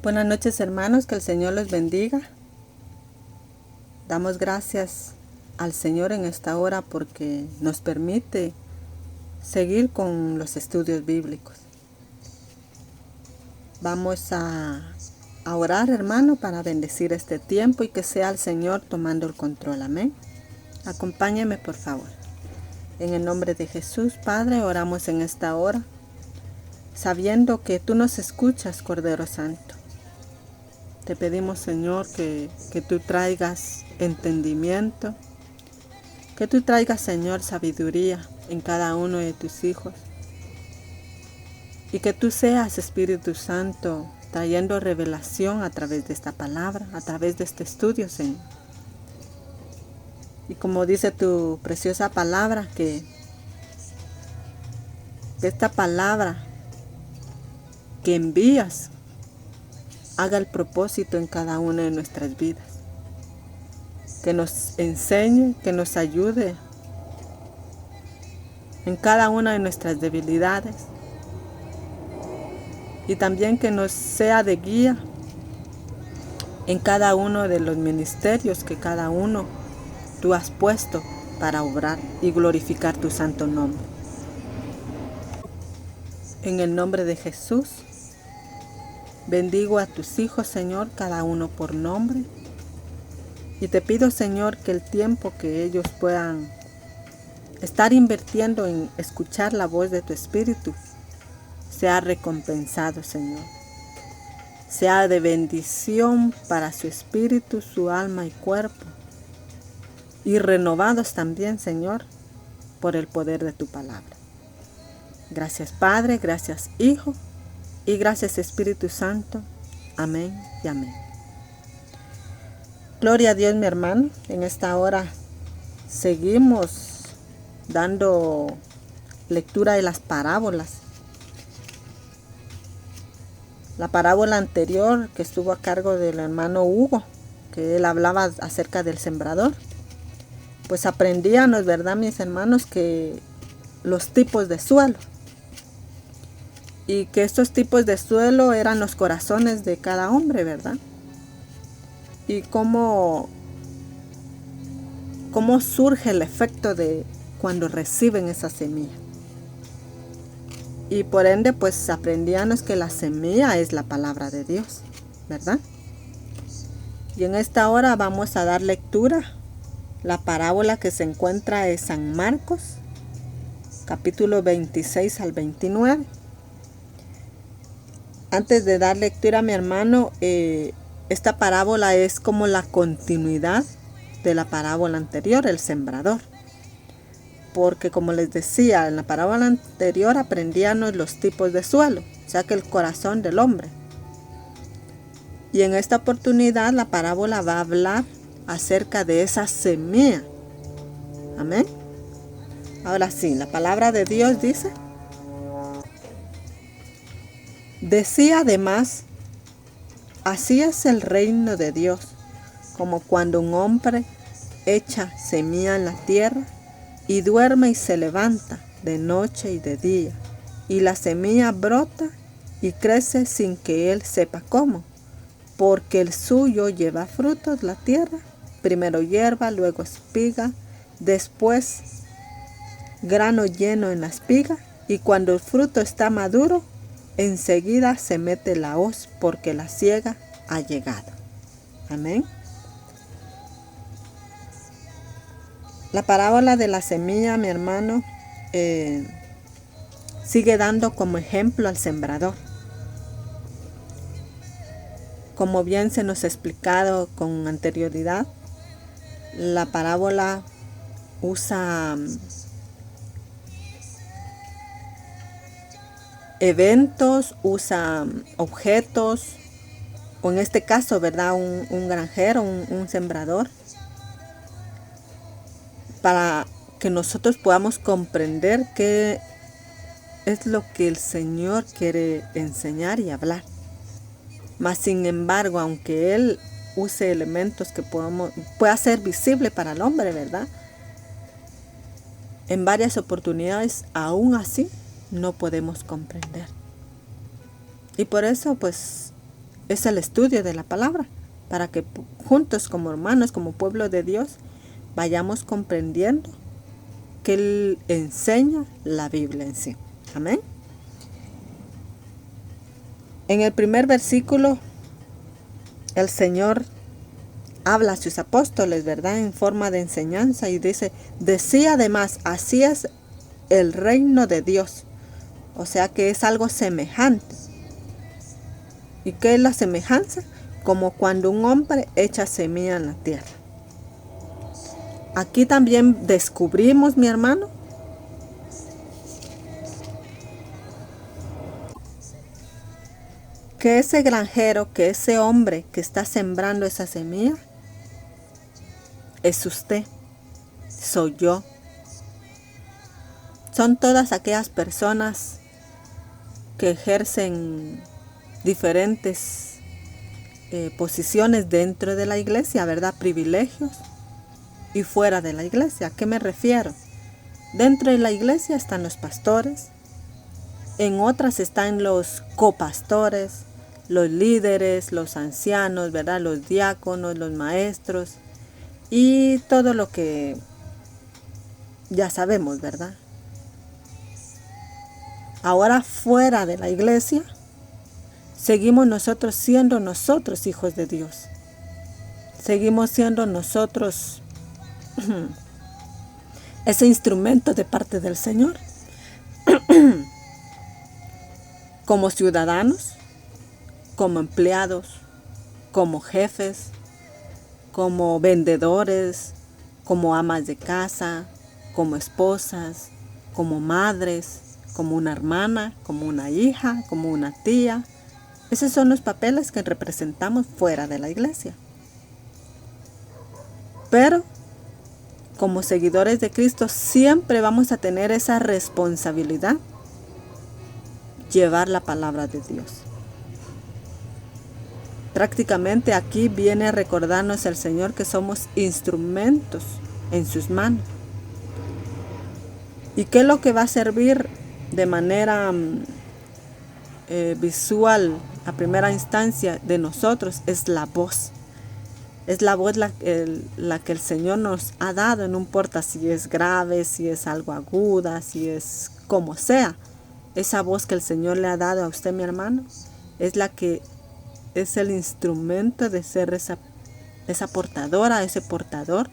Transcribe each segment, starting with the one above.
Buenas noches, hermanos, que el Señor los bendiga. Damos gracias al Señor en esta hora porque nos permite seguir con los estudios bíblicos. Vamos a orar, hermano, para bendecir este tiempo y que sea el Señor tomando el control. Amén. Acompáñeme, por favor. En el nombre de Jesús, Padre, oramos en esta hora, sabiendo que tú nos escuchas, Cordero Santo. Te pedimos, Señor, que tú traigas entendimiento, que tú traigas, Señor, sabiduría en cada uno de tus hijos. Y que tú seas, Espíritu Santo, trayendo revelación a través de esta palabra, a través de este estudio, Señor. Y como dice tu preciosa palabra, que esta palabra que envías haga el propósito en cada una de nuestras vidas. Que nos enseñe, que nos ayude en cada una de nuestras debilidades. Y también que nos sea de guía en cada uno de los ministerios que cada uno tú has puesto para obrar y glorificar tu santo nombre. En el nombre de Jesús, bendigo a tus hijos, Señor, cada uno por nombre. Y te pido, Señor, que el tiempo que ellos puedan estar invirtiendo en escuchar la voz de tu Espíritu sea recompensado, Señor. Sea de bendición para su espíritu, su alma y cuerpo. Y renovados también, Señor, por el poder de tu palabra. Gracias, Padre, gracias, Hijo, y gracias, Espíritu Santo. Amén y amén. Gloria a Dios, mi hermano. En esta hora seguimos dando lectura de las parábolas. La parábola anterior que estuvo a cargo del hermano Hugo, que él hablaba acerca del sembrador. Pues aprendíamos, ¿verdad, mis hermanos? Que los tipos de suelo. Y que estos tipos de suelo eran los corazones de cada hombre, ¿verdad? Y cómo surge el efecto de cuando reciben esa semilla. Y por ende, pues aprendíamos que la semilla es la palabra de Dios, ¿verdad? Y en esta hora vamos a dar lectura la parábola que se encuentra en San Marcos, capítulo 26 al 29. Antes de dar lectura, mi hermano, esta parábola es como la continuidad de la parábola anterior, el sembrador. Porque como les decía, en la parábola anterior aprendíamos los tipos de suelo, o sea que el corazón del hombre. Y en esta oportunidad la parábola va a hablar acerca de esa semilla. Amén. Ahora sí, la palabra de Dios dice: decía además, así es el reino de Dios, como cuando un hombre echa semilla en la tierra y duerme y se levanta de noche y de día, y la semilla brota y crece sin que él sepa cómo, porque el suyo lleva frutos la tierra, primero hierba, luego espiga, después grano lleno en la espiga, y cuando el fruto está maduro, enseguida se mete la hoz, porque la siega ha llegado. Amén. La parábola de la semilla, mi hermano, sigue dando como ejemplo al sembrador. Como bien se nos ha explicado con anterioridad, la parábola usa eventos, usa objetos, o en este caso, ¿verdad? Un granjero, un sembrador, para que nosotros podamos comprender qué es lo que el Señor quiere enseñar y hablar. Mas sin embargo, aunque Él use elementos que pueda ser visible para el hombre, ¿verdad? En varias oportunidades, aún así, no podemos comprender. Y por eso, pues, es el estudio de la palabra, para que juntos como hermanos, como pueblo de Dios, vayamos comprendiendo que Él enseña la Biblia en sí. Amén. En el primer versículo, el Señor habla a sus apóstoles, ¿verdad? En forma de enseñanza y dice, decía además, así es el reino de Dios. O sea que es algo semejante. ¿Y qué es la semejanza? Como cuando un hombre echa semilla en la tierra. Aquí también descubrimos, mi hermano, que ese granjero, que ese hombre que está sembrando esa semilla, es usted, soy yo. Son todas aquellas personas que ejercen diferentes posiciones dentro de la iglesia, ¿verdad? Privilegios. Y fuera de la iglesia. ¿A qué me refiero? Dentro de la iglesia están los pastores, en otras están los copastores, los líderes, los ancianos, ¿verdad? Los diáconos, los maestros y todo lo que ya sabemos, ¿verdad? Ahora fuera de la iglesia, seguimos nosotros siendo nosotros hijos de Dios. Seguimos siendo nosotros ese instrumento de parte del Señor. Como ciudadanos, como empleados, como jefes, como vendedores, como amas de casa, como esposas, como madres, como una hermana, como una hija, como una tía. Esos son los papeles que representamos fuera de la iglesia. Pero como seguidores de Cristo siempre vamos a tener esa responsabilidad, llevar la palabra de Dios. Prácticamente aquí viene a recordarnos el Señor que somos instrumentos en sus manos. ¿Y qué es lo que va a servir de manera visual a primera instancia de nosotros? Es la voz. Es la voz la que el Señor nos ha dado, no importa si es grave, si es algo aguda, si es como sea. Esa voz que el Señor le ha dado a usted, mi hermano, es la que es el instrumento de ser esa portadora, ese portador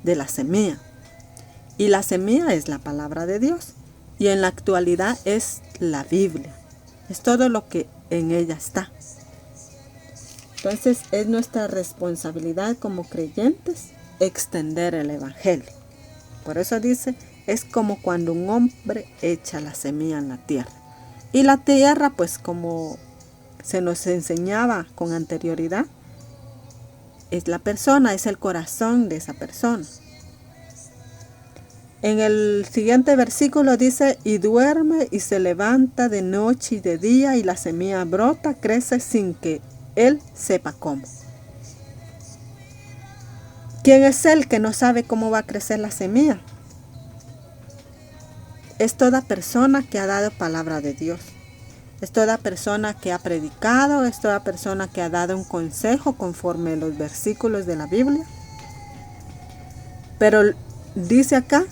de la semilla. Y la semilla es la palabra de Dios. Y en la actualidad es la Biblia. Es todo lo que en ella está. Entonces es nuestra responsabilidad como creyentes extender el Evangelio. Por eso dice, es como cuando un hombre echa la semilla en la tierra. Y la tierra, pues como se nos enseñaba con anterioridad, es la persona, es el corazón de esa persona. En el siguiente versículo dice, y duerme y se levanta de noche y de día, y la semilla brota, crece sin que él sepa cómo. ¿Quién es él que no sabe cómo va a crecer la semilla? Es toda persona que ha dado palabra de Dios. Es toda persona que ha predicado, es toda persona que ha dado un consejo conforme a los versículos de la Biblia. Pero dice acá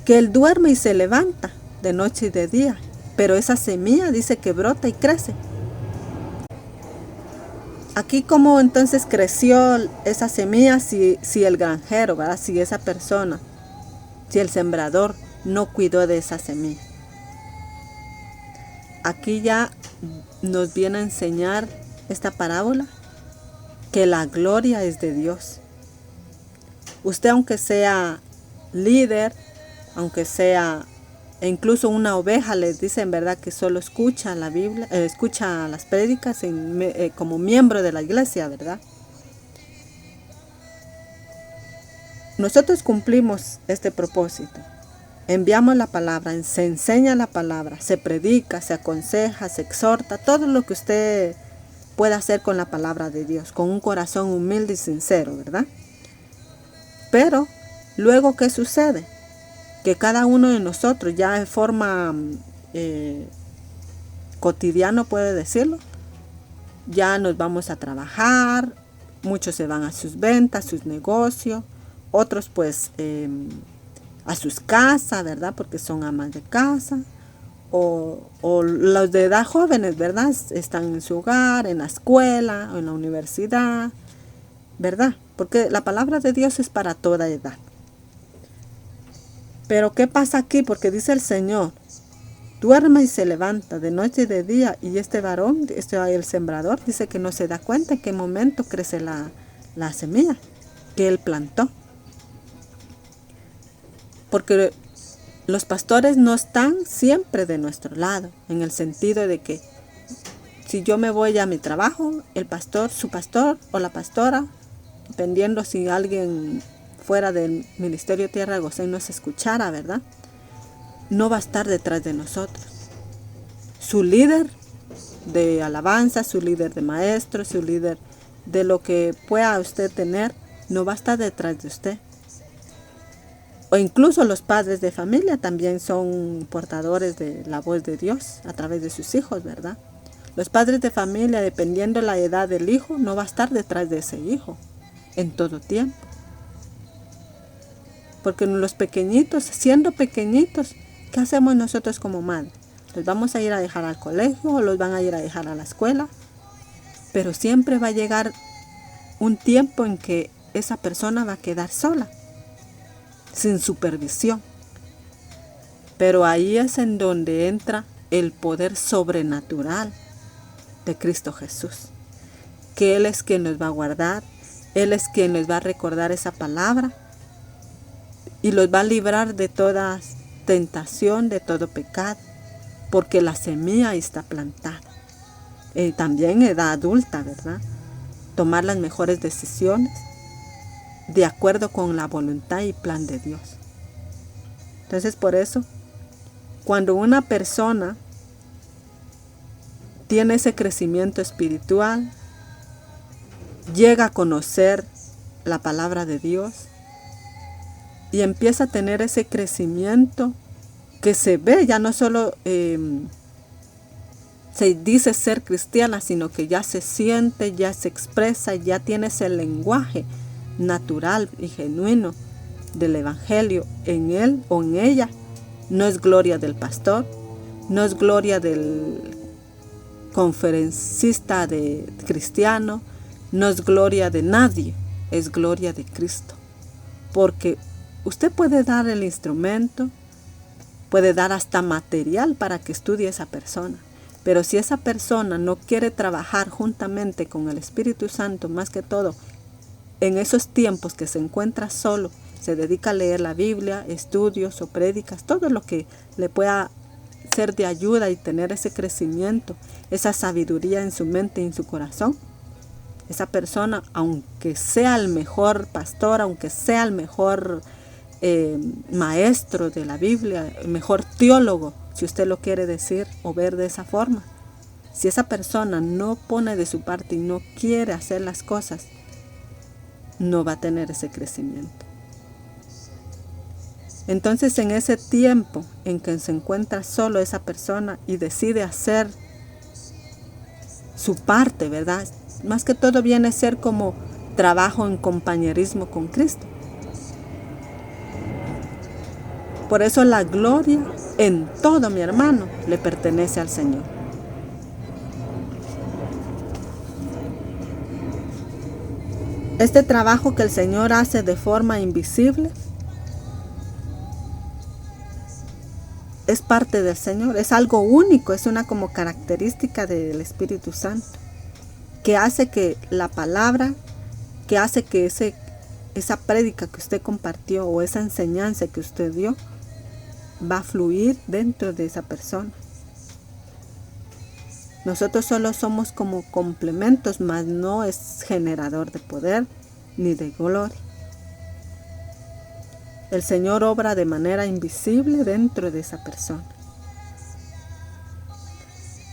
que él duerme y se levanta de noche y de día. Pero esa semilla dice que brota y crece. Aquí cómo entonces creció esa semilla si el granjero, ¿verdad? Si esa persona, si el sembrador no cuidó de esa semilla. Aquí ya nos viene a enseñar esta parábola que la gloria es de Dios. Usted aunque sea líder, aunque sea incluso una oveja, les dicen, ¿verdad?, que solo escucha la Biblia, escucha las prédicas como miembro de la iglesia, ¿verdad? Nosotros cumplimos este propósito. Enviamos la palabra, se enseña la palabra, se predica, se aconseja, se exhorta, todo lo que usted pueda hacer con la palabra de Dios, con un corazón humilde y sincero, ¿verdad? Pero, luego, ¿qué sucede? Que cada uno de nosotros, ya de forma cotidiana, puede decirlo, ya nos vamos a trabajar, muchos se van a sus ventas, sus negocios, otros pues a sus casas, ¿verdad? Porque son amas de casa. O los de edad jóvenes, ¿verdad? Están en su hogar, en la escuela, o en la universidad, ¿verdad? Porque la palabra de Dios es para toda edad. Pero ¿qué pasa aquí? Porque dice el Señor, duerme y se levanta de noche y de día, y este varón, el sembrador, dice que no se da cuenta en qué momento crece la semilla que él plantó. Porque los pastores no están siempre de nuestro lado, en el sentido de que si yo me voy a mi trabajo, el pastor, su pastor o la pastora, dependiendo si alguien fuera del Ministerio Tierra de Gosén nos escuchara, ¿verdad? No va a estar detrás de nosotros. Su líder de alabanza, su líder de maestro, su líder de lo que pueda usted tener, no va a estar detrás de usted. O incluso los padres de familia también son portadores de la voz de Dios a través de sus hijos, ¿verdad? Los padres de familia, dependiendo la edad del hijo, no va a estar detrás de ese hijo en todo tiempo. Porque los pequeñitos, siendo pequeñitos, ¿qué hacemos nosotros como madres? ¿Los vamos a ir a dejar al colegio o los van a ir a dejar a la escuela? Pero siempre va a llegar un tiempo en que esa persona va a quedar sola, sin supervisión. Pero ahí es en donde entra el poder sobrenatural de Cristo Jesús, que Él es quien nos va a guardar, Él es quien nos va a recordar esa palabra y los va a librar de toda tentación, de todo pecado, porque la semilla está plantada. También en edad adulta, ¿verdad? Tomar las mejores decisiones de acuerdo con la voluntad y plan de Dios. Entonces, por eso, cuando una persona tiene ese crecimiento espiritual, llega a conocer la palabra de Dios y empieza a tener ese crecimiento que se ve, ya no solo se dice ser cristiana, sino que ya se siente, ya se expresa, ya tiene ese lenguaje natural y genuino del evangelio en él o en ella. No es gloria del pastor, no es gloria del conferencista de cristiano, no es gloria de nadie, es gloria de Cristo. Porque usted puede dar el instrumento, puede dar hasta material para que estudie esa persona, pero si esa persona no quiere trabajar juntamente con el Espíritu Santo, más que todo en esos tiempos que se encuentra solo, se dedica a leer la Biblia, estudios o prédicas, todo lo que le pueda ser de ayuda y tener ese crecimiento, esa sabiduría en su mente y en su corazón, esa persona, aunque sea el mejor pastor, aunque sea el mejor maestro de la Biblia, el mejor teólogo, si usted lo quiere decir o ver de esa forma, si esa persona no pone de su parte y no quiere hacer las cosas, no va a tener ese crecimiento. Entonces, en ese tiempo en que se encuentra solo esa persona y decide hacer su parte, ¿verdad? Más que todo viene a ser como trabajo en compañerismo con Cristo. Por eso la gloria en todo, mi hermano, le pertenece al Señor. Este trabajo que el Señor hace de forma invisible es parte del Señor, es algo único, es una como característica del Espíritu Santo, que hace que la palabra, que hace que esa prédica que usted compartió o esa enseñanza que usted dio, va a fluir dentro de esa persona. Nosotros solo somos como complementos, mas no es generador de poder ni de gloria. El Señor obra de manera invisible dentro de esa persona.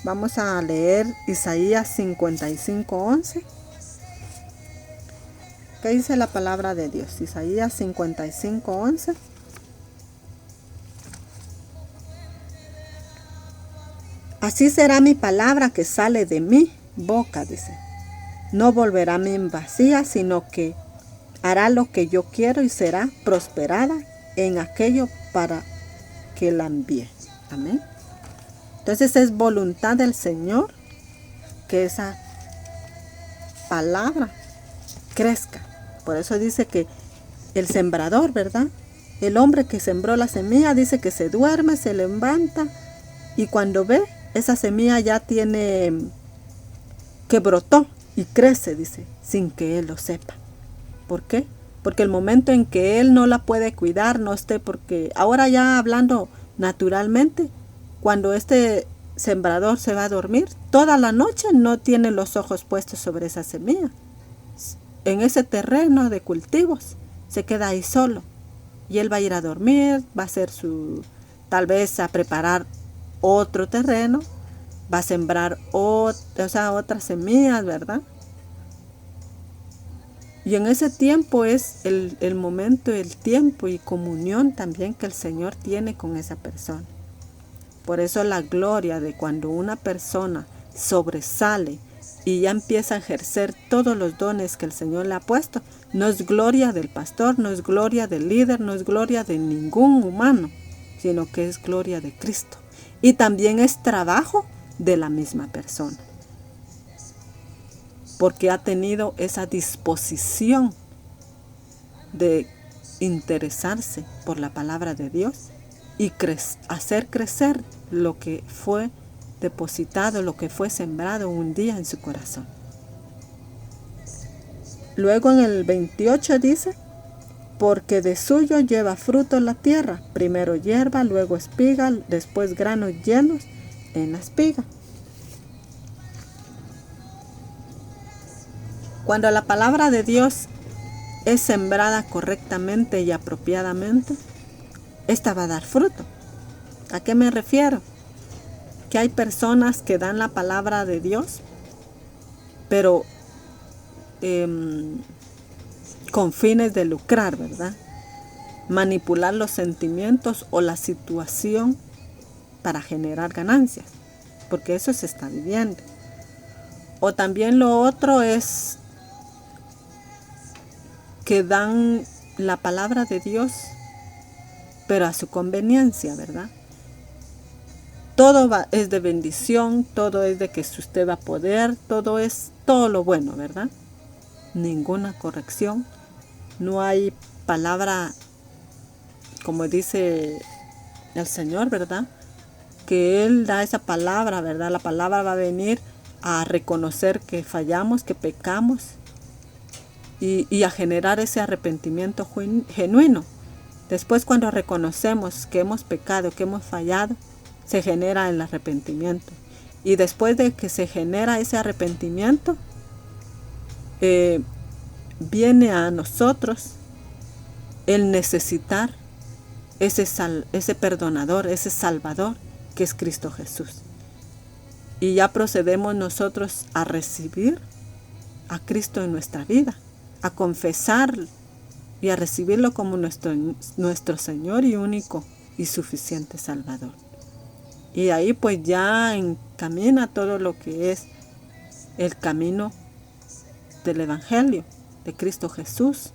Vamos a leer Isaías 55:11. ¿Qué dice la palabra de Dios? Isaías 55:11. Así será mi palabra que sale de mí. boca, dice. No volverá a mí vacía, sino que hará lo que yo quiero y será prosperada en aquello para que la envíe. Amén. Entonces es voluntad del Señor que esa palabra crezca. Por eso dice que el sembrador, ¿verdad? El hombre que sembró la semilla dice que se duerme, se levanta y cuando ve, esa semilla ya tiene que brotó y crece, dice, sin que él lo sepa. ¿Por qué? Porque el momento en que él no la puede cuidar, no esté, porque ahora ya hablando naturalmente, cuando este sembrador se va a dormir, toda la noche no tiene los ojos puestos sobre esa semilla. En ese terreno de cultivos se queda ahí solo y él va a ir a dormir, va a hacer tal vez a preparar otro terreno, va a sembrar otras semillas, ¿verdad? Y en ese tiempo es el momento, el tiempo y comunión también que el Señor tiene con esa persona. Por eso la gloria de cuando una persona sobresale y ya empieza a ejercer todos los dones que el Señor le ha puesto, no es gloria del pastor, no es gloria del líder, no es gloria de ningún humano, sino que es gloria de Cristo. Y también es trabajo de la misma persona, porque ha tenido esa disposición de interesarse por la palabra de Dios y hacer crecer lo que fue depositado, lo que fue sembrado un día en su corazón. Luego en el 28 dice, porque de suyo lleva fruto la tierra, primero hierba, luego espiga, después granos llenos en la espiga. Cuando la palabra de Dios es sembrada correctamente y apropiadamente, esta va a dar fruto. ¿A qué me refiero? Que hay personas que dan la palabra de Dios, pero con fines de lucrar, ¿verdad? Manipular los sentimientos o la situación para generar ganancias, porque eso se está viviendo. O también lo otro es que dan la palabra de Dios, pero a su conveniencia, ¿verdad? Todo es de bendición, todo es de que usted va a poder, todo es todo lo bueno, ¿verdad? Ninguna corrección, no hay palabra, como dice el Señor, ¿verdad? Que Él da esa palabra, ¿verdad? La palabra va a venir a reconocer que fallamos, que pecamos y a generar ese arrepentimiento genuino. Después, cuando reconocemos que hemos pecado, que hemos fallado, se genera el arrepentimiento. Y después de que se genera ese arrepentimiento, viene a nosotros el necesitar ese perdonador, ese salvador que es Cristo Jesús. Y ya procedemos nosotros a recibir a Cristo en nuestra vida, a confesar y a recibirlo como nuestro Señor y único y suficiente Salvador. Y ahí pues ya encamina todo lo que es el camino del Evangelio de Cristo Jesús.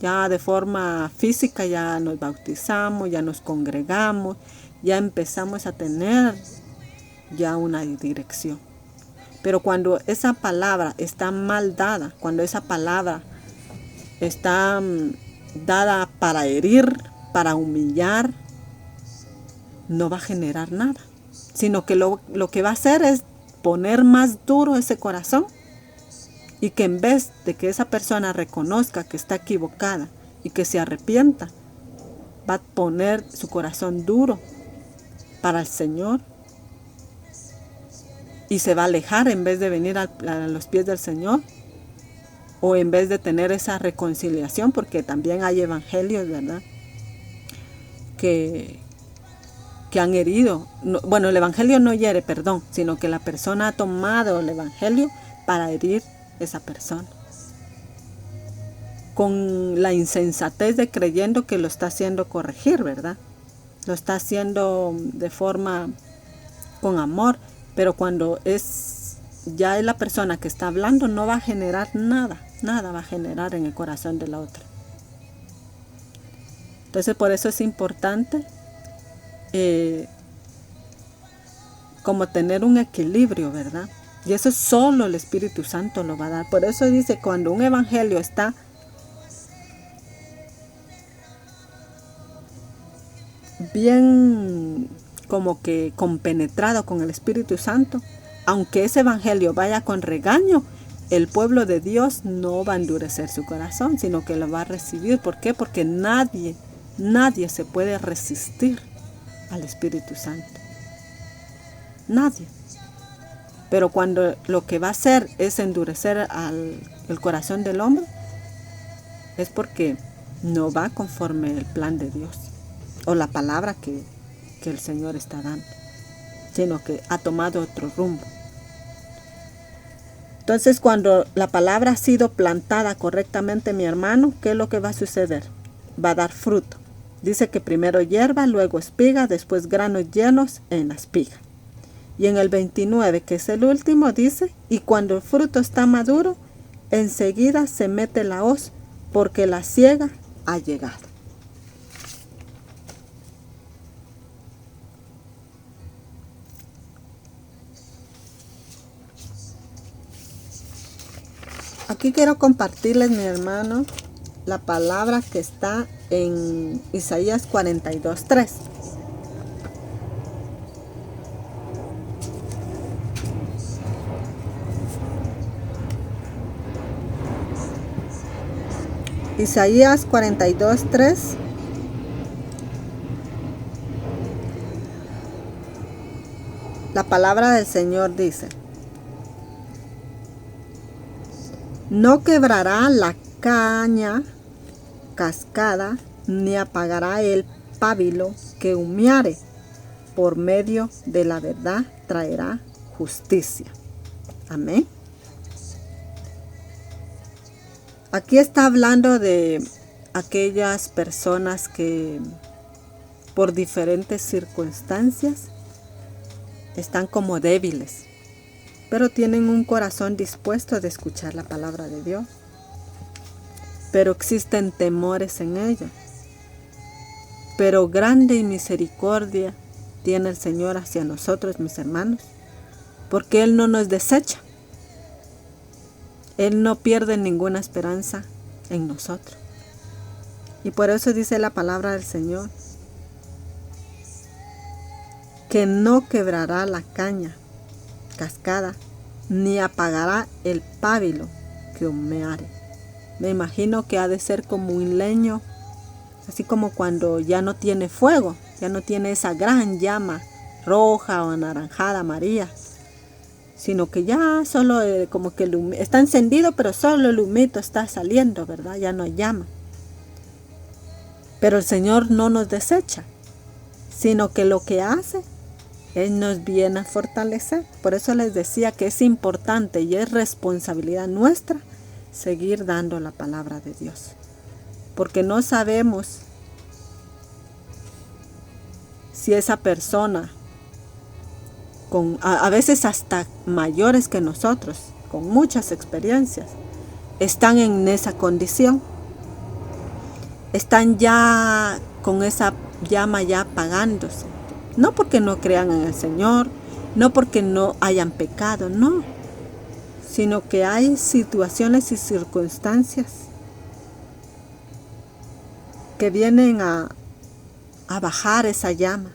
Ya de forma física ya nos bautizamos, ya nos congregamos, ya empezamos a tener ya una dirección. Pero cuando esa palabra está mal dada, cuando esa palabra está dada para herir, para humillar, no va a generar nada, sino que lo que va a hacer es poner más duro ese corazón, y que en vez de que esa persona reconozca que está equivocada y que se arrepienta, va a poner su corazón duro para el Señor y se va a alejar en vez de venir a los pies del Señor, o en vez de tener esa reconciliación, porque también hay evangelios, ¿verdad?, que han herido. Bueno, el evangelio no hiere, perdón, sino que la persona ha tomado el evangelio para herir a esa persona, con la insensatez de creyendo que lo está haciendo corregir, ¿verdad? Lo está haciendo de forma con amor, pero cuando es ya la persona que está hablando no va a generar nada va a generar en el corazón de la otra. Entonces por eso es importante como tener un equilibrio, ¿verdad? Y eso solo el Espíritu Santo lo va a dar. Por eso dice, cuando un evangelio está bien como que compenetrado con el Espíritu Santo, aunque ese evangelio vaya con regaño, el pueblo de Dios no va a endurecer su corazón, sino que lo va a recibir. ¿Por qué? Porque nadie se puede resistir al Espíritu Santo. Nadie. Pero cuando lo que va a hacer es endurecer el corazón del hombre, es porque no va conforme el plan de Dios o la palabra que el Señor está dando, sino que ha tomado otro rumbo. Entonces, cuando la palabra ha sido plantada correctamente, mi hermano, ¿qué es lo que va a suceder? Va a dar fruto. Dice que primero hierba, luego espiga, después granos llenos en la espiga. Y en el 29, que es el último, dice, y cuando el fruto está maduro, enseguida se mete la hoz, porque la siega ha llegado. Aquí quiero compartirles, mi hermano, la palabra que está en Isaías 42:3. Isaías 42:3. La palabra del Señor dice: no quebrará la caña cascada, ni apagará el pábilo que humeare. Por medio de la verdad traerá justicia. Amén. Aquí está hablando de aquellas personas que por diferentes circunstancias están como débiles, pero tienen un corazón dispuesto de escuchar la palabra de Dios. Pero existen temores en ella. Pero grande misericordia tiene el Señor hacia nosotros, mis hermanos, porque Él no nos desecha. Él no pierde ninguna esperanza en nosotros. Y por eso dice la palabra del Señor, que no quebrará la caña cascada, ni apagará el pábilo que humeare. Me imagino que ha de ser como un leño, así como cuando ya no tiene fuego, ya no tiene esa gran llama roja o anaranjada, amarilla, sino que ya solo como que está encendido, pero solo el humito está saliendo, ¿verdad? Ya no hay llama. Pero el Señor no nos desecha, sino que lo que hace, Él nos viene a fortalecer. Por eso les decía que es importante y es responsabilidad nuestra seguir dando la palabra de Dios. Porque no sabemos si esa persona, a veces hasta mayores que nosotros, con muchas experiencias, están en esa condición. Están ya con esa llama ya apagándose. No porque no crean en el Señor, no porque no hayan pecado, no. Sino que hay situaciones y circunstancias que vienen a bajar esa llama.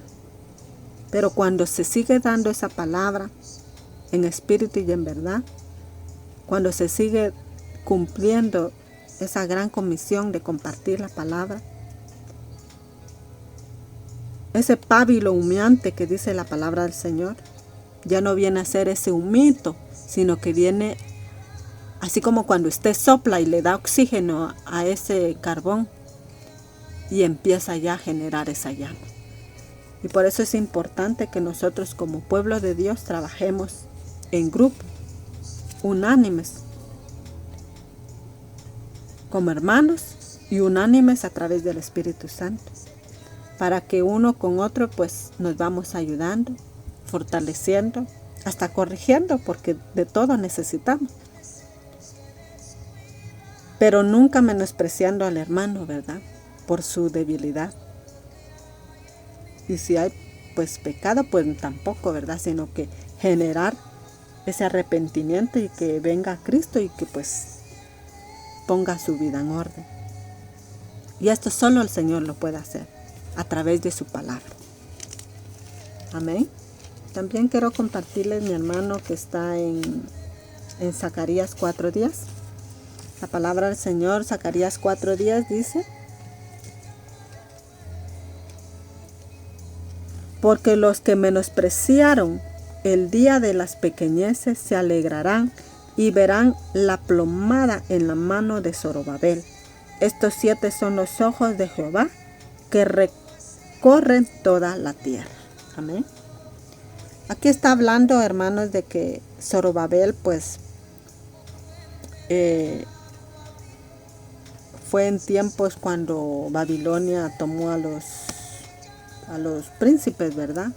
Pero cuando se sigue dando esa palabra en espíritu y en verdad, cuando se sigue cumpliendo esa gran comisión de compartir la palabra, ese pábilo humeante que dice la palabra del Señor, ya no viene a ser ese humito, sino que viene así como cuando usted sopla y le da oxígeno a ese carbón y empieza ya a generar esa llama. Y por eso es importante que nosotros como pueblo de Dios trabajemos en grupo, unánimes, como hermanos y unánimes a través del Espíritu Santo, para que uno con otro pues nos vamos ayudando, fortaleciendo, hasta corrigiendo, porque de todo necesitamos. Pero nunca menospreciando al hermano, ¿verdad? Por su debilidad. Y si hay pues pecado, pues tampoco, ¿verdad? Sino que generar ese arrepentimiento y que venga Cristo y que pues ponga su vida en orden. Y esto solo el Señor lo puede hacer a través de su palabra. Amén. También quiero compartirles, mi hermano, que está en Zacarías 4:10. La palabra del Señor, Zacarías 4:10 dice: porque los que menospreciaron el día de las pequeñeces se alegrarán y verán la plomada en la mano de Zorobabel. Estos 7 son los ojos de Jehová que recorren toda la tierra. Amén. Aquí está hablando, hermanos, de que Zorobabel pues fue en tiempos cuando Babilonia tomó a los príncipes, ¿verdad?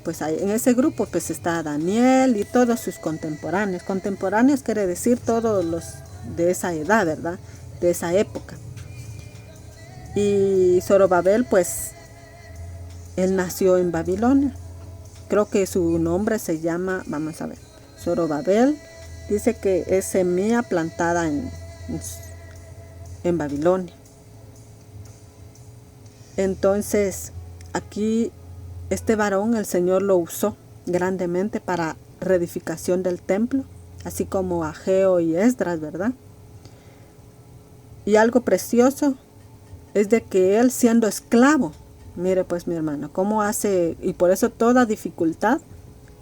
Pues en ese grupo pues está Daniel y todos sus contemporáneos. Contemporáneos quiere decir todos los de esa edad, ¿verdad? De esa época. Y Zorobabel pues él nació en Babilonia. Creo que su nombre se llama, vamos a ver, Zorobabel. Dice que es semilla plantada en Babilonia. Entonces aquí este varón el Señor lo usó grandemente para reedificación del templo, así como Ageo y Esdras, ¿verdad? Y algo precioso es de que él, siendo esclavo, mire pues mi hermano, cómo hace, y por eso toda dificultad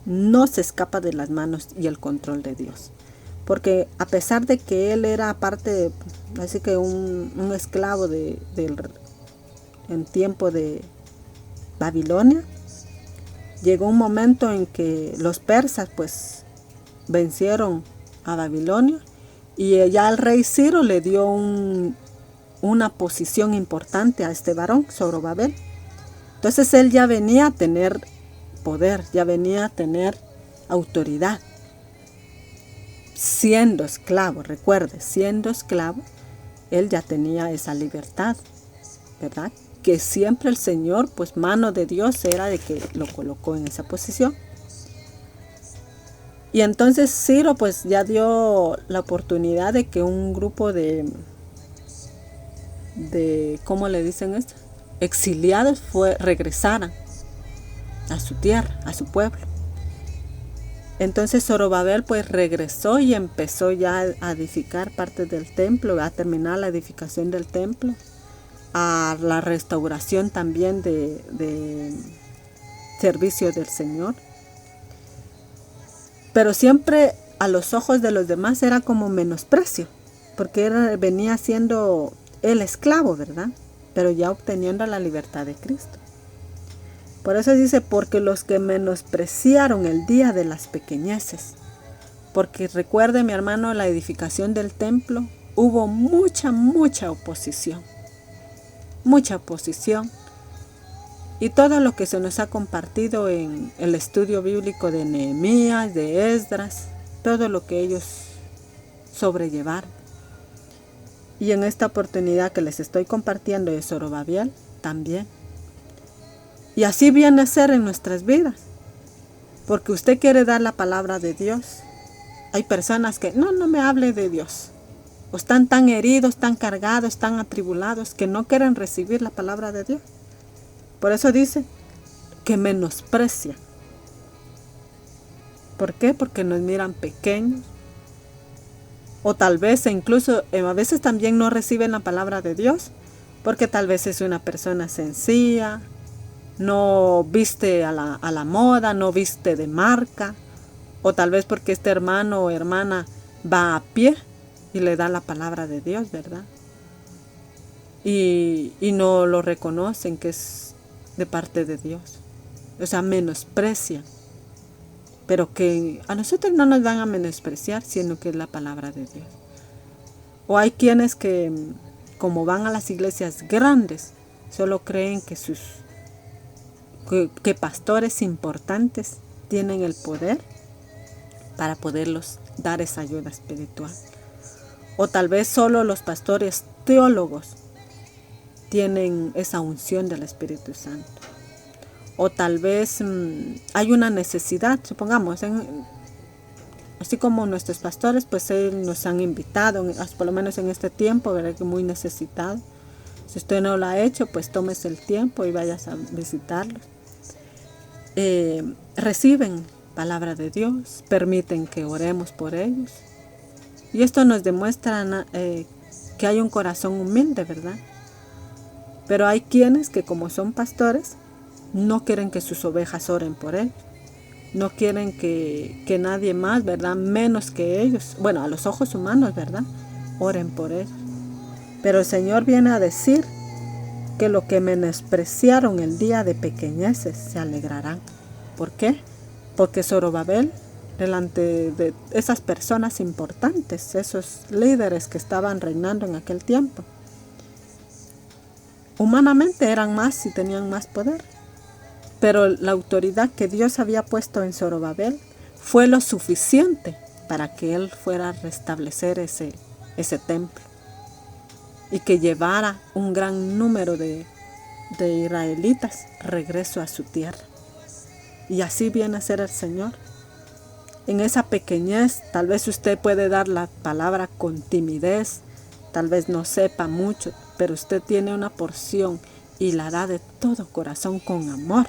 no se escapa de las manos y el control de Dios. Porque a pesar de que él era parte, así que un esclavo en tiempo de Babilonia, llegó un momento en que los persas pues vencieron a Babilonia y ya el rey Ciro le dio una posición importante a este varón, Zorobabel. Entonces él ya venía a tener poder, ya venía a tener autoridad. Siendo esclavo, recuerde, siendo esclavo, él ya tenía esa libertad, ¿verdad? Que siempre el Señor, pues mano de Dios era de que lo colocó en esa posición. Y entonces Ciro pues ya dio la oportunidad de que un grupo de ¿cómo le dicen esto? Exiliados regresaran a su tierra, a su pueblo. Entonces Zorobabel pues regresó y empezó ya a edificar parte del templo, a terminar la edificación del templo, a la restauración también de servicio del Señor. Pero siempre a los ojos de los demás era como menosprecio, porque venía siendo el esclavo, ¿verdad? Pero ya obteniendo la libertad de Cristo. Por eso dice, porque los que menospreciaron el día de las pequeñeces. Porque recuerde, mi hermano, la edificación del templo, hubo mucha oposición. Mucha oposición. Y todo lo que se nos ha compartido en el estudio bíblico de Nehemías, de Esdras, todo lo que ellos sobrellevaron. Y en esta oportunidad que les estoy compartiendo de Zorobabel, también. Y así viene a ser en nuestras vidas. Porque usted quiere dar la palabra de Dios. Hay personas que, no me hable de Dios. O están tan heridos, tan cargados, tan atribulados, que no quieren recibir la palabra de Dios. Por eso dice que menosprecia. ¿Por qué? Porque nos miran pequeños. O tal vez incluso a veces también no reciben la palabra de Dios. Porque tal vez es una persona sencilla. No viste a la moda, no viste de marca. O tal vez porque este hermano o hermana va a pie y le da la palabra de Dios, ¿verdad? Y no lo reconocen que es de parte de Dios. O sea, menosprecian. Pero que a nosotros no nos van a menospreciar, sino que es la palabra de Dios. O hay quienes que, como van a las iglesias grandes, solo creen que pastores importantes tienen el poder para poderlos dar esa ayuda espiritual. O tal vez solo los pastores teólogos tienen esa unción del Espíritu Santo. O tal vez hay una necesidad, supongamos, así como nuestros pastores, pues nos han invitado, por lo menos en este tiempo, ¿verdad? Que muy necesitado. Si usted no lo ha hecho, pues tómese el tiempo y vayas a visitarlos. Reciben palabra de Dios, permiten que oremos por ellos. Y esto nos demuestra que hay un corazón humilde, ¿verdad? Pero hay quienes que, como son pastores, no quieren que sus ovejas oren por él. No quieren que nadie más, ¿verdad? Menos que ellos, bueno, a los ojos humanos, ¿verdad? Oren por ellos. Pero el Señor viene a decir que lo que menospreciaron el día de pequeñeces se alegrarán. ¿Por qué? Porque Zorobabel, delante de esas personas importantes, esos líderes que estaban reinando en aquel tiempo, humanamente eran más y tenían más poder. Pero la autoridad que Dios había puesto en Zorobabel fue lo suficiente para que él fuera a restablecer ese templo y que llevara un gran número de israelitas regreso a su tierra. Y así viene a ser el Señor. En esa pequeñez, tal vez usted puede dar la palabra con timidez, tal vez no sepa mucho, pero usted tiene una porción y la da de todo corazón con amor.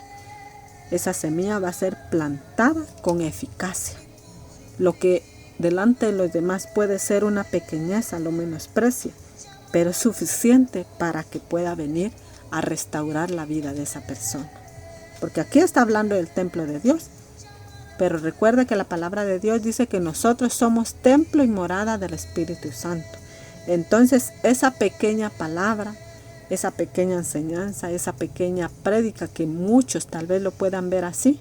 Esa semilla va a ser plantada con eficacia. Lo que delante de los demás puede ser una pequeñeza, lo menosprecia, pero es suficiente para que pueda venir a restaurar la vida de esa persona. Porque aquí está hablando del templo de Dios, pero recuerde que la palabra de Dios dice que nosotros somos templo y morada del Espíritu Santo. Entonces esa pequeña palabra, esa pequeña enseñanza, esa pequeña prédica que muchos tal vez lo puedan ver así,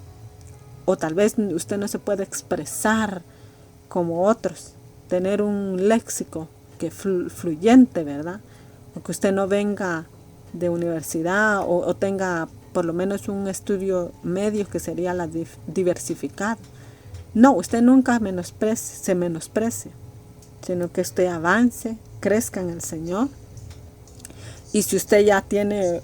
o tal vez usted no se puede expresar como otros, tener un léxico que fluyente, ¿verdad? O que usted no venga de universidad o tenga por lo menos un estudio medio que sería la diversificado. No, usted nunca se menosprecia, sino que usted avance, crezca en el Señor. Y si usted ya tiene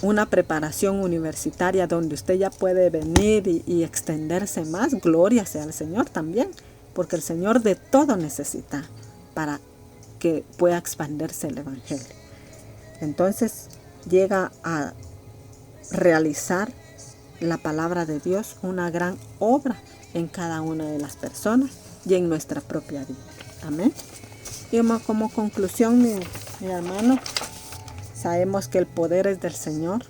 una preparación universitaria donde usted ya puede venir y extenderse más, gloria sea al Señor también, porque el Señor de todo necesita para que pueda expandirse el Evangelio. Entonces llega a realizar la palabra de Dios una gran obra en cada una de las personas y en nuestra propia vida. Amén. Y como conclusión, mi hermano, sabemos que el poder es del Señor.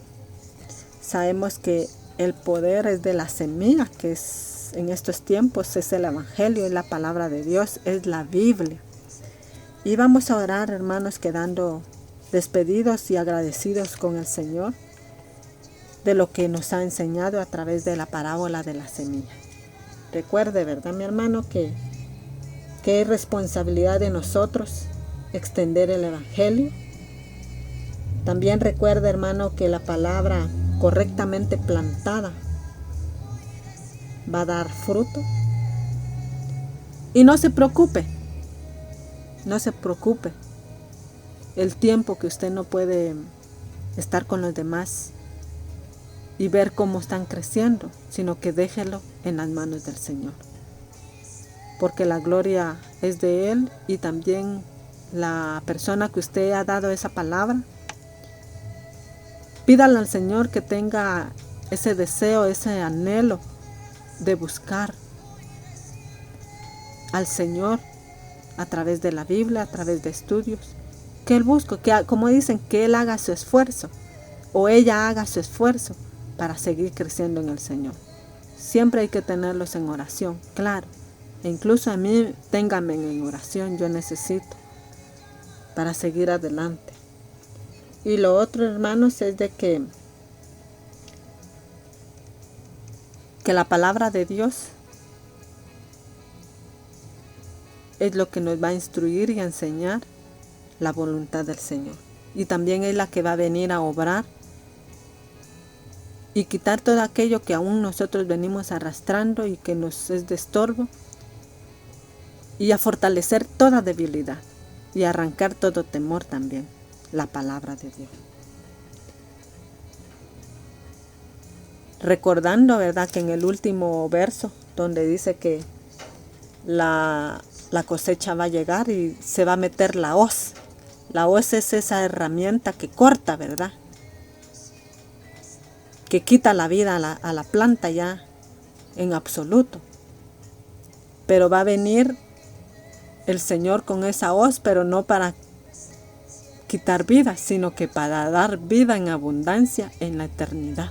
Sabemos que el poder es de la semilla, que es en estos tiempos es el Evangelio, es la palabra de Dios, es la Biblia. Y vamos a orar, hermanos, quedando despedidos y agradecidos con el Señor de lo que nos ha enseñado a través de la parábola de la semilla. Recuerde, ¿verdad, mi hermano, que es responsabilidad de nosotros extender el Evangelio? También recuerde, hermano, que la palabra correctamente plantada va a dar fruto. Y no se preocupe, el tiempo que usted no puede estar con los demás y ver cómo están creciendo, sino que déjelo en las manos del Señor. Porque la gloria es de Él y también la persona que usted ha dado esa palabra, pídale al Señor que tenga ese deseo, ese anhelo de buscar al Señor a través de la Biblia, a través de estudios. Que Él busque, que como dicen, que Él haga su esfuerzo o ella haga su esfuerzo para seguir creciendo en el Señor. Siempre hay que tenerlos en oración, claro. E incluso a mí, ténganme en oración, yo necesito para seguir adelante. Y lo otro, hermanos, es de que la palabra de Dios es lo que nos va a instruir y a enseñar la voluntad del Señor. Y también es la que va a venir a obrar y quitar todo aquello que aún nosotros venimos arrastrando y que nos es de estorbo y a fortalecer toda debilidad y a arrancar todo temor también, la palabra de Dios. Recordando, ¿verdad?, que en el último verso, donde dice que la cosecha va a llegar y se va a meter la hoz. La hoz es esa herramienta que corta, ¿verdad?, que quita la vida a la planta ya en absoluto. Pero va a venir el Señor con esa hoz, pero no para quitar vida, sino que para dar vida en abundancia en la eternidad.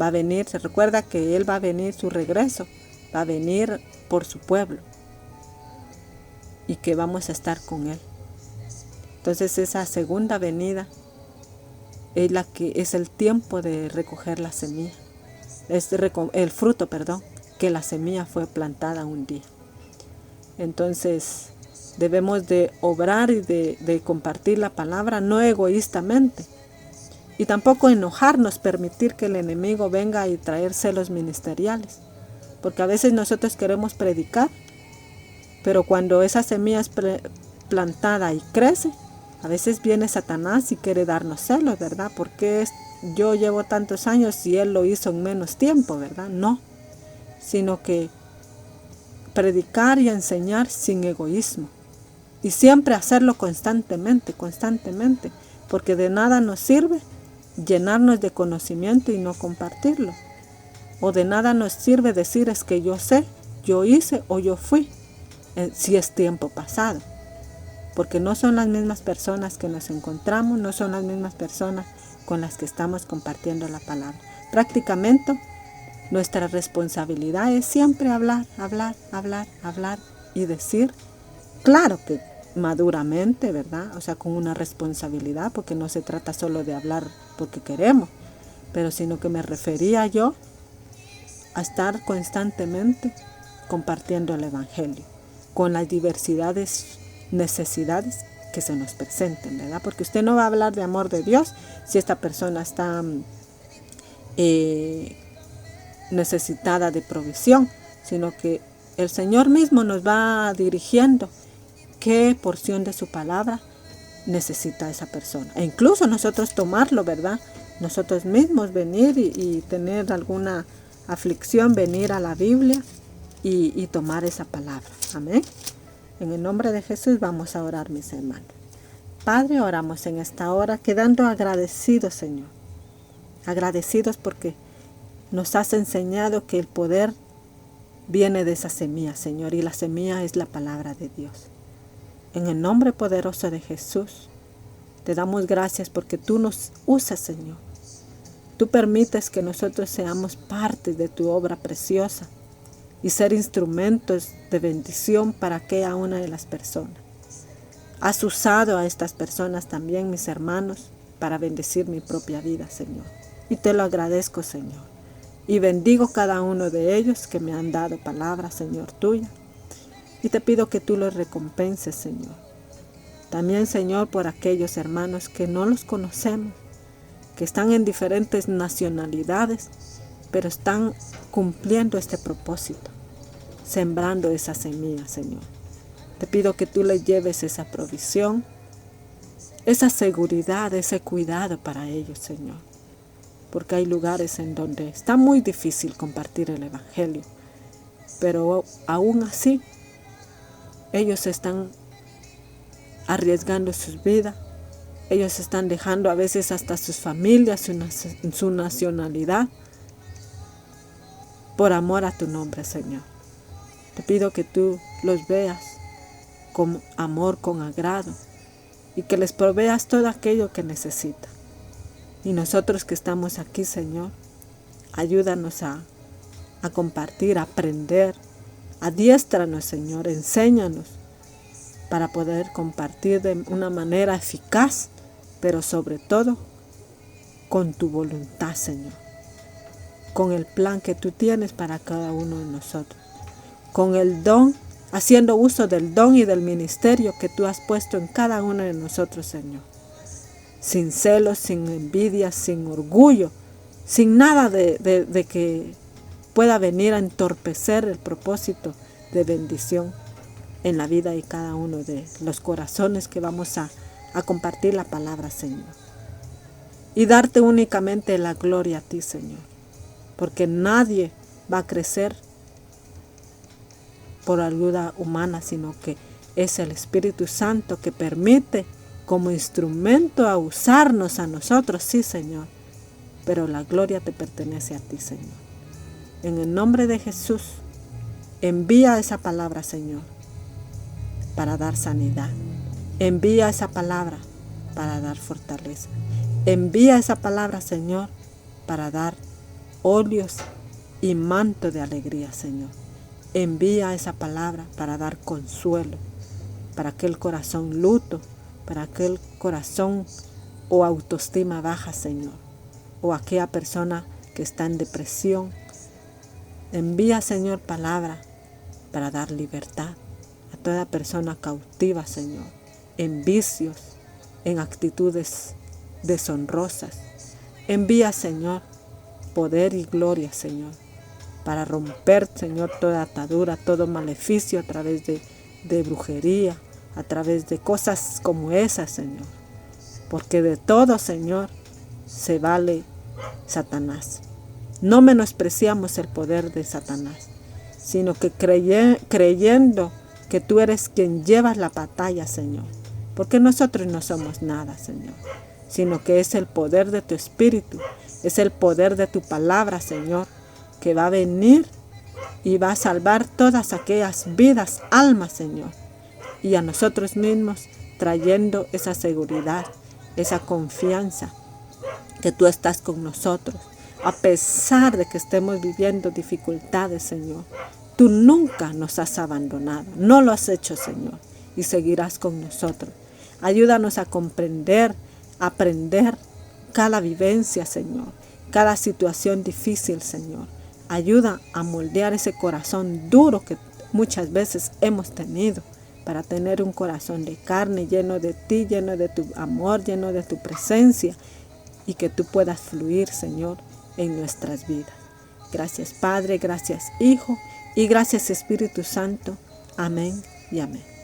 Va a venir, se recuerda que Él va a venir, su regreso, va a venir por su pueblo y que vamos a estar con Él. Entonces esa segunda venida es la que es el tiempo de recoger la semilla, es el fruto, perdón, que la semilla fue plantada un día. Entonces debemos de obrar y de compartir la palabra, no egoístamente, y tampoco enojarnos, permitir que el enemigo venga y traer celos ministeriales, porque a veces nosotros queremos predicar, pero cuando esa semilla es plantada y crece, a veces viene Satanás y quiere darnos celos, ¿verdad? Porque yo llevo tantos años y él lo hizo en menos tiempo, ¿verdad? No, sino que predicar y enseñar sin egoísmo. Y siempre hacerlo constantemente, porque de nada nos sirve llenarnos de conocimiento y no compartirlo. O de nada nos sirve decir es que yo sé, yo hice o yo fui, si es tiempo pasado. Porque no son las mismas personas que nos encontramos, no son las mismas personas con las que estamos compartiendo la palabra. Prácticamente nuestra responsabilidad es siempre hablar y decir, claro que maduramente, ¿verdad? O sea, con una responsabilidad, porque no se trata solo de hablar porque queremos, pero sino que me refería yo a estar constantemente compartiendo el Evangelio, con las necesidades que se nos presenten, ¿verdad? Porque usted no va a hablar de amor de Dios si esta persona está necesitada de provisión, sino que el Señor mismo nos va dirigiendo qué porción de su palabra necesita esa persona. E incluso nosotros tomarlo, ¿verdad? Nosotros mismos venir y tener alguna aflicción, venir a la Biblia y tomar esa palabra. Amén. En el nombre de Jesús vamos a orar, mis hermanos. Padre, oramos en esta hora quedando agradecidos, Señor. Agradecidos porque nos has enseñado que el poder viene de esa semilla, Señor, y la semilla es la palabra de Dios. En el nombre poderoso de Jesús, te damos gracias porque tú nos usas, Señor. Tú permites que nosotros seamos parte de tu obra preciosa y ser instrumentos de bendición para cada una de las personas. Has usado a estas personas también, mis hermanos, para bendecir mi propia vida, Señor. Y te lo agradezco, Señor. Y bendigo cada uno de ellos que me han dado palabra, Señor, tuya. Y te pido que tú los recompenses, Señor. También, Señor, por aquellos hermanos que no los conocemos, que están en diferentes nacionalidades, pero están cumpliendo este propósito, sembrando esa semilla, Señor. Te pido que tú les lleves esa provisión, esa seguridad, ese cuidado para ellos, Señor. Porque hay lugares en donde está muy difícil compartir el Evangelio, pero aún así, ellos están arriesgando sus vidas, ellos están dejando a veces hasta sus familias, su nacionalidad, por amor a tu nombre, Señor. Te pido que tú los veas con amor, con agrado, y que les proveas todo aquello que necesitan. Y nosotros que estamos aquí, Señor, ayúdanos a compartir, a aprender, adiéstranos, Señor, enséñanos para poder compartir de una manera eficaz, pero sobre todo con tu voluntad, Señor, con el plan que tú tienes para cada uno de nosotros, con el don, haciendo uso del don y del ministerio que tú has puesto en cada uno de nosotros, Señor, sin celos, sin envidia, sin orgullo, sin nada de que pueda venir a entorpecer el propósito de bendición en la vida de cada uno de los corazones que vamos a compartir la palabra, Señor. Y darte únicamente la gloria a ti, Señor, porque nadie va a crecer por ayuda humana, sino que es el Espíritu Santo que permite como instrumento a usarnos a nosotros, sí, Señor, pero la gloria te pertenece a ti, Señor. En el nombre de Jesús, envía esa palabra, Señor, para dar sanidad. Envía esa palabra para dar fortaleza. Envía esa palabra, Señor, para dar óleos y manto de alegría, Señor. Envía esa palabra para dar consuelo, para aquel corazón luto, para aquel corazón o autoestima baja, Señor, o aquella persona que está en depresión. Envía, Señor, palabra para dar libertad a toda persona cautiva, Señor, en vicios, en actitudes deshonrosas. Envía, Señor, poder y gloria, Señor, para romper, Señor, toda atadura, todo maleficio a través de brujería, a través de cosas como esas, Señor. Porque de todo, Señor, se vale Satanás. No menospreciamos el poder de Satanás, sino que creyendo que tú eres quien llevas la batalla, Señor. Porque nosotros no somos nada, Señor, sino que es el poder de tu Espíritu, es el poder de tu palabra, Señor, que va a venir y va a salvar todas aquellas vidas, almas, Señor, y a nosotros mismos trayendo esa seguridad, esa confianza que tú estás con nosotros. A pesar de que estemos viviendo dificultades, Señor, tú nunca nos has abandonado, no lo has hecho, Señor, y seguirás con nosotros. Ayúdanos a comprender, a aprender cada vivencia, Señor, cada situación difícil, Señor. Ayuda a moldear ese corazón duro que muchas veces hemos tenido, para tener un corazón de carne lleno de ti, lleno de tu amor, lleno de tu presencia, y que tú puedas fluir, Señor, en nuestras vidas. Gracias, Padre, gracias, Hijo, y gracias, Espíritu Santo. Amén y amén.